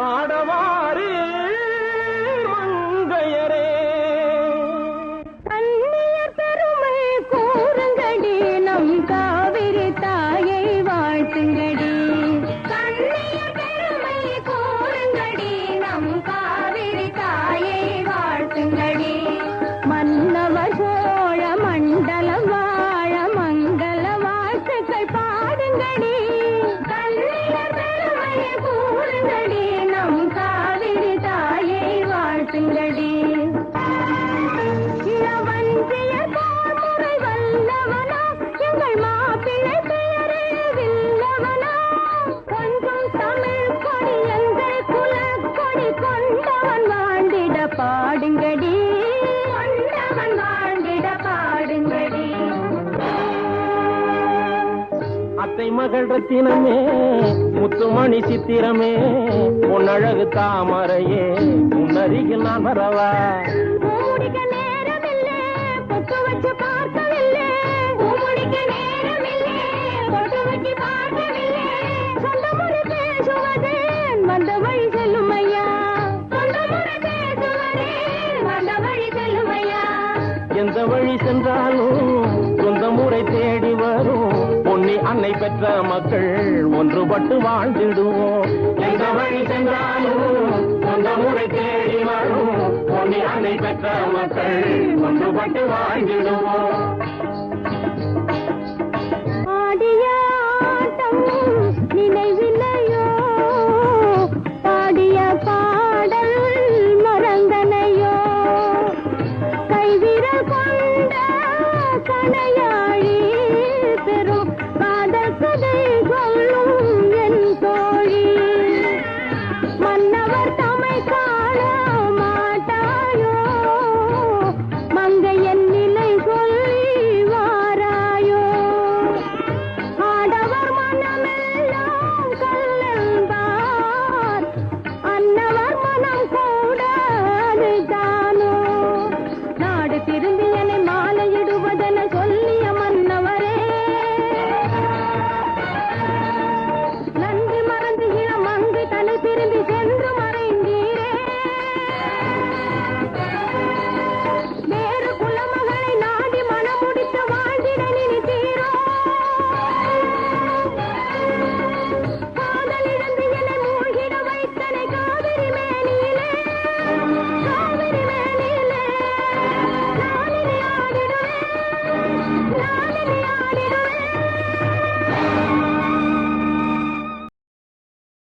ஆடவாரி மங்கையரே அந்நியர் பெருமை கூறுங்கடி நம் காவிரி தாயை வாழ்த்துங்கடி அந்நியர் பெருமை கூறுங்கடி நம் காவிரி தாயை வாழ்த்துங்கடி மன்னவர் சோழ மண்டலம் வாழ மங்கள வாழ்த்துக்கள் பாடுங்கடி அந்நியர் பெருமை கூறுங்கடி நம் காவிரி தாயை வாழ்த்துங்கடி இளவஞ்சிய தாமரை வல்லவனா எங்கள் மாப்பிள்ளை பெயரே வில்லவனா கொஞ்சம் தமிழ் கொடி எங்கள் குலக்கொடி கொண்டவன் வாழ்ந்திட பாடுங்கடி கொண்டவன் வாழ்ந்திட பாடுங்கடி அத்தை மகள் ரத்தினமே முத்துமணி சித்திரமே பொன்னழகு தாமரையே முன்னருகில் நான் வரவா பூமுடிக்க நேரமில்லை பொட்டு வச்சு பார்க்கவில்லை பூமுடிக்க நேரமில்லை பொட்டு வச்சு பார்க்கவில்லை சொந்தமுறை பேசுவதேன் வந்த வழி செல்லும் ஐயா சொந்தமுறை பேசுவதேன் வந்த வழி செல்லும் ஐயா எந்த வழி சென்றாலும் சொந்த முறை தேடி வரும் பொன்னி அன்னை பெற்ற மக்கள் ஒன்றுபட்டு வாழ்ந்திடுவோம் எந்த வழி சென்றாலும் சொந்த முறை தேடி வரும் பொன்னி அன்னை பெற்ற மக்கள் ஒன்றுபட்டு வாழ்ந்திடுவோம் ஆடிய ஆட்டம் நினைவில்லையோ பாடிய பாடல் மறந்தனையோ கைவிரல் கொண்ட கணையாழி பெரும் காதல் கதை சொல்லும் என் தோழி மன்னவர் தமை காண மாட்டாயோ மங்கையன் நிலை சொல்லி வாராயோ ஆடவர் மனமெல்லாம் கல்லென்பார் அன்னவர் மனம் கூட அதுதானோ நாடு திரும்பி என்னை மாலையிடுவதென சொல்லிய மன்னவரே நன்றி மறந்து இளம் மங்கை தலை திரும்பி சென்று